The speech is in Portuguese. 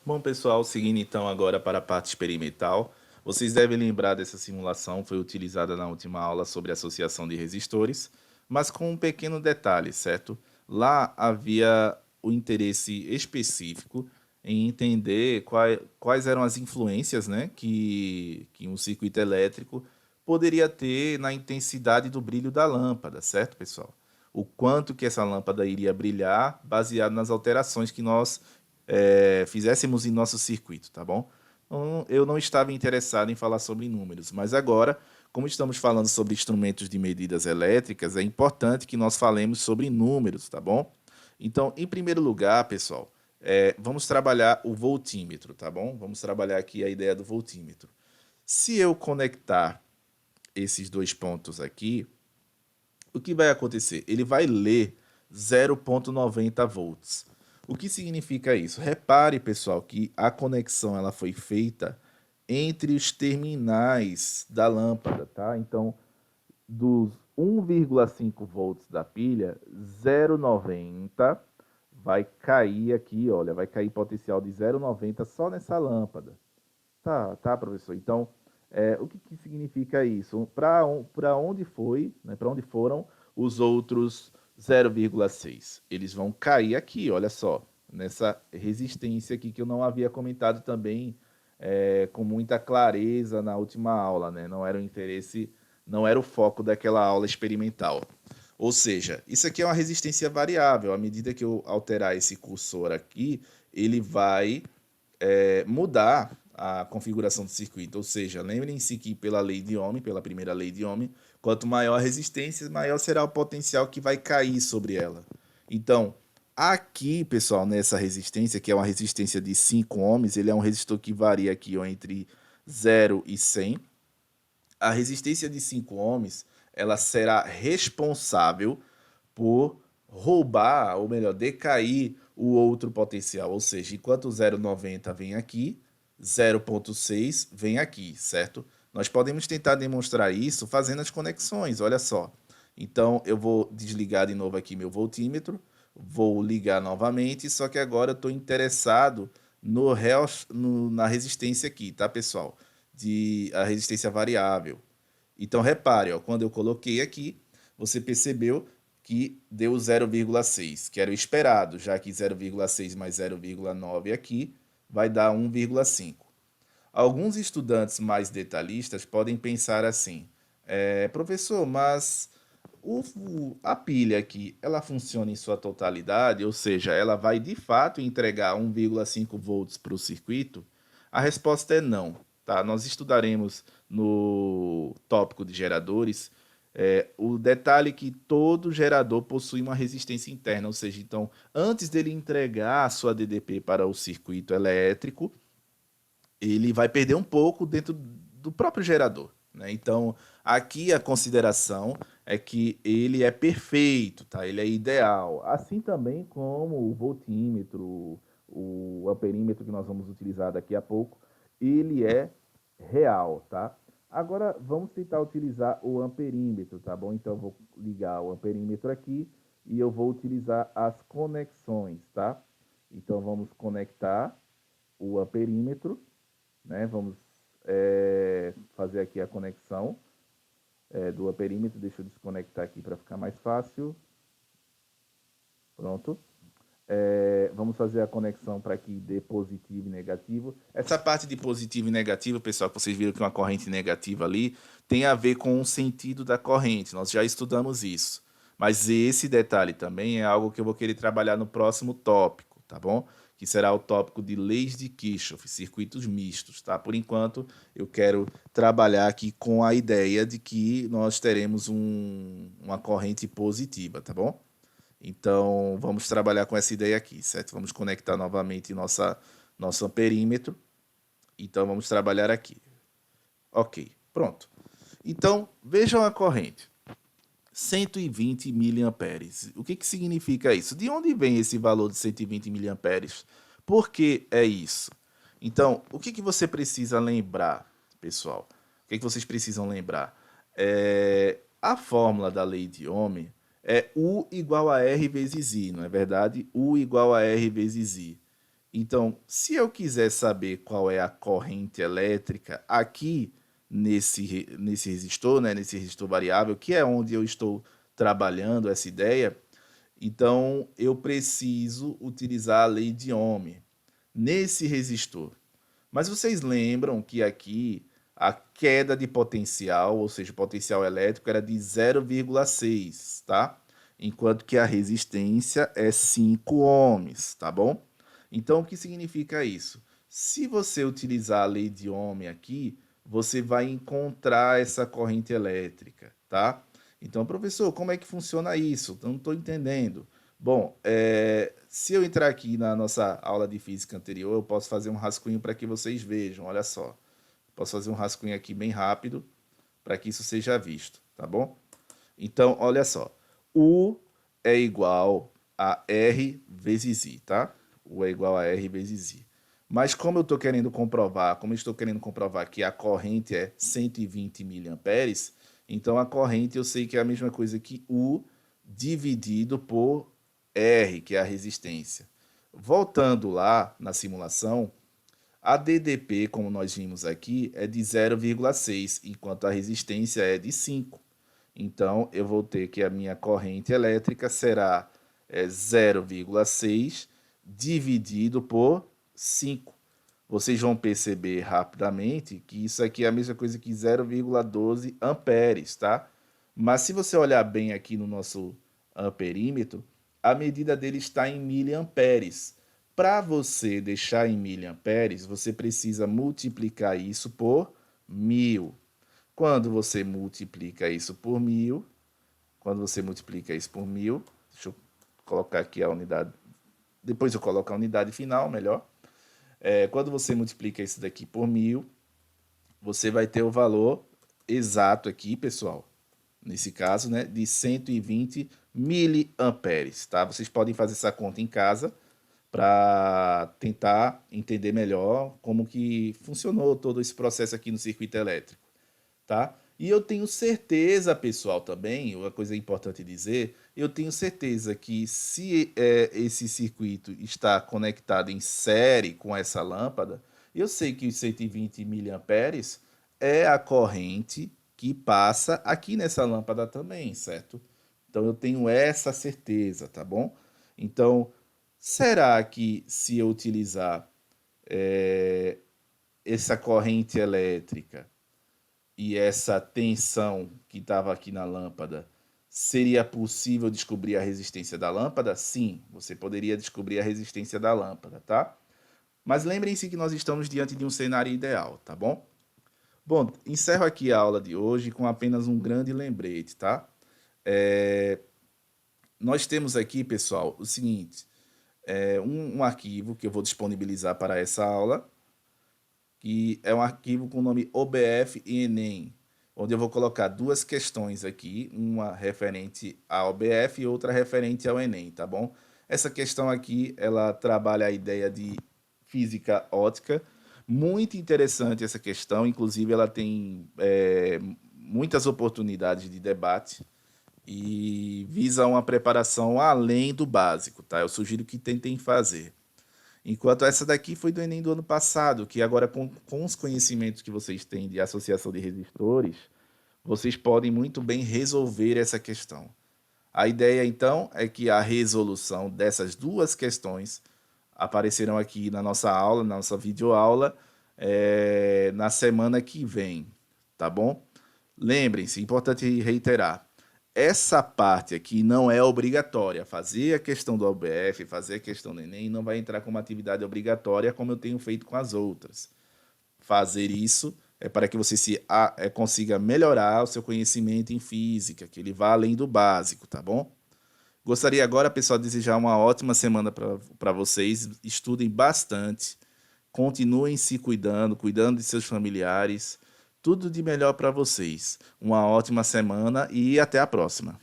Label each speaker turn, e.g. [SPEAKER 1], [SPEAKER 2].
[SPEAKER 1] Bom, pessoal, seguindo então agora para a parte experimental, vocês devem lembrar dessa simulação, foi utilizada na última aula sobre associação de resistores, mas com um pequeno detalhe, certo? Lá havia o interesse específico em entender quais eram as influências, né, que um circuito elétrico poderia ter na intensidade do brilho da lâmpada, certo, pessoal? O quanto que essa lâmpada iria brilhar baseado nas alterações que nós fizéssemos em nosso circuito, tá bom? Então, eu não estava interessado em falar sobre números, mas agora, como estamos falando sobre instrumentos de medidas elétricas, é importante que nós falemos sobre números, tá bom? Então, em primeiro lugar, pessoal, vamos trabalhar o voltímetro, tá bom? Vamos trabalhar aqui a ideia do voltímetro. Se eu conectar esses dois pontos aqui, o que vai acontecer? Ele vai ler 0,90 volts. O que significa isso? Repare, pessoal, que a conexão ela foi feita entre os terminais da lâmpada, tá? Então, dos 1,5 volts da pilha, 0,90 vai cair aqui, olha, vai cair potencial de 0,90 só nessa lâmpada. Tá, professor. Então, o que, que significa isso? Para onde foi, né, para onde foram os outros 0,6? Eles vão cair aqui, olha só, nessa resistência aqui que eu não havia comentado também com muita clareza na última aula, né? Não era o interesse, não era o foco daquela aula experimental. Ou seja, isso aqui é uma resistência variável. À medida que eu alterar esse cursor aqui, ele vai mudar a configuração do circuito. Ou seja, lembrem-se que pela lei de Ohm, pela primeira lei de Ohm, quanto maior a resistência, maior será o potencial que vai cair sobre ela. Então, aqui, pessoal, nessa resistência, que é uma resistência de 5 ohms, ele é um resistor que varia aqui ó, entre 0 e 100. A resistência de 5 ohms, ela será responsável por roubar, ou melhor, decair o outro potencial. Ou seja, enquanto o 0,90 vem aqui, 0,6 vem aqui, certo? Nós podemos tentar demonstrar isso fazendo as conexões, olha só. Então, eu vou desligar de novo aqui meu voltímetro, vou ligar novamente, só que agora eu estou interessado na resistência aqui, tá, pessoal? A resistência variável. Então, repare, ó, quando eu coloquei aqui, você percebeu que deu 0,6, que era o esperado, já que 0,6 mais 0,9 aqui vai dar 1,5. Alguns estudantes mais detalhistas podem pensar assim, professor, mas a pilha aqui, ela funciona em sua totalidade, ou seja, ela vai de fato entregar 1,5 volts para o circuito? A resposta é não. Tá? Nós estudaremos no tópico de geradores o detalhe que todo gerador possui uma resistência interna, ou seja, então, antes dele entregar a sua DDP para o circuito elétrico, ele vai perder um pouco dentro do próprio gerador. Né? Então, aqui a consideração é que ele é perfeito, tá? Ele é ideal. Assim também como o voltímetro, o amperímetro que nós vamos utilizar daqui a pouco, ele é real, tá? Agora vamos tentar utilizar o amperímetro, tá bom? Então eu vou ligar o amperímetro aqui e eu vou utilizar as conexões, tá? Então vamos conectar o amperímetro, né? Vamos fazer aqui a conexão do amperímetro. Deixa eu desconectar aqui para ficar mais fácil. Pronto. Vamos fazer a conexão para que dê positivo e negativo. Essa parte de positivo e negativo, pessoal, que vocês viram que uma corrente negativa ali, tem a ver com o sentido da corrente. Nós já estudamos isso. Mas esse detalhe também é algo que eu vou querer trabalhar no próximo tópico, tá bom? Que será o tópico de leis de Kirchhoff, circuitos mistos, tá? Por enquanto, eu quero trabalhar aqui com a ideia de que nós teremos uma corrente positiva, tá bom? Então, vamos trabalhar com essa ideia aqui, certo? Vamos conectar novamente nosso perímetro. Então, vamos trabalhar aqui. Ok, pronto. Então, vejam a corrente. 120 miliamperes. O que significa isso? De onde vem esse valor de 120 miliamperes? Por que é isso? Então, o que você precisa lembrar, pessoal? O que vocês precisam lembrar? A fórmula da lei de Ohm é U igual a R vezes I, não é verdade? U igual a R vezes I. Então, se eu quiser saber qual é a corrente elétrica aqui nesse resistor, né, nesse resistor variável, que é onde eu estou trabalhando essa ideia, então eu preciso utilizar a lei de Ohm nesse resistor. Mas vocês lembram que aqui a queda de potencial, ou seja, o potencial elétrico era de 0,6, tá? Enquanto que a resistência é 5 ohms, tá bom? Então, o que significa isso? Se você utilizar a lei de Ohm aqui, você vai encontrar essa corrente elétrica, tá? Então, professor, como é que funciona isso? Eu não estou entendendo. Bom, se eu entrar aqui na nossa aula de física anterior, eu posso fazer um rascunho para que vocês vejam, olha só. Posso fazer um rascunho aqui bem rápido para que isso seja visto, tá bom? Então, olha só. U é igual a R vezes I, tá? U é igual a R vezes I. Mas como eu estou querendo comprovar, como eu estou querendo comprovar que a corrente é 120 miliamperes, então a corrente eu sei que é a mesma coisa que U dividido por R, que é a resistência. Voltando lá na simulação, a DDP, como nós vimos aqui, é de 0,6, enquanto a resistência é de 5. Então, eu vou ter que a minha corrente elétrica será 0,6 dividido por 5. Vocês vão perceber rapidamente que isso aqui é a mesma coisa que 0,12 amperes, tá? Mas se você olhar bem aqui no nosso amperímetro, a medida dele está em miliamperes. Para você deixar em miliamperes, você precisa multiplicar isso por 1000. Quando você multiplica isso por 1000, deixa eu colocar aqui a unidade, depois eu coloco a unidade final, melhor. Quando você multiplica isso daqui por 1000, você vai ter o valor exato aqui, pessoal, nesse caso, né, de 120 miliamperes, tá? Vocês podem fazer essa conta em casa para tentar entender melhor como que funcionou todo esse processo aqui no circuito elétrico, tá? E eu tenho certeza, pessoal, também, uma coisa importante dizer, eu tenho certeza que se esse circuito está conectado em série com essa lâmpada, eu sei que os 120 miliamperes é a corrente que passa aqui nessa lâmpada também, certo? Então eu tenho essa certeza, tá bom? Então, será que se eu utilizar essa corrente elétrica e essa tensão que estava aqui na lâmpada, seria possível descobrir a resistência da lâmpada? Sim, você poderia descobrir a resistência da lâmpada, tá? Mas lembrem-se que nós estamos diante de um cenário ideal, tá bom? Bom, encerro aqui a aula de hoje com apenas um grande lembrete, tá? Nós temos aqui, pessoal, o seguinte, um arquivo que eu vou disponibilizar para essa aula, que é um arquivo com o nome OBF e Enem, onde eu vou colocar duas questões aqui, uma referente ao OBF e outra referente ao Enem, tá bom? Essa questão aqui, ela trabalha a ideia de física ótica, muito interessante essa questão, inclusive ela tem muitas oportunidades de debate e visa uma preparação além do básico, tá? Eu sugiro que tentem fazer. Enquanto essa daqui foi do Enem do ano passado, que agora com os conhecimentos que vocês têm de associação de resistores, vocês podem muito bem resolver essa questão. A ideia, então, é que a resolução dessas duas questões aparecerão aqui na nossa aula, na nossa videoaula, na semana que vem, tá bom? Lembrem-se, importante reiterar, essa parte aqui não é obrigatória. Fazer a questão do OBF, fazer a questão do Enem, não vai entrar como atividade obrigatória, como eu tenho feito com as outras. Fazer isso é para que você consiga melhorar o seu conhecimento em física, que ele vá além do básico, tá bom? Gostaria agora, pessoal, de desejar uma ótima semana para vocês. Estudem bastante, continuem se cuidando, cuidando de seus familiares. Tudo de melhor para vocês. Uma ótima semana e até a próxima.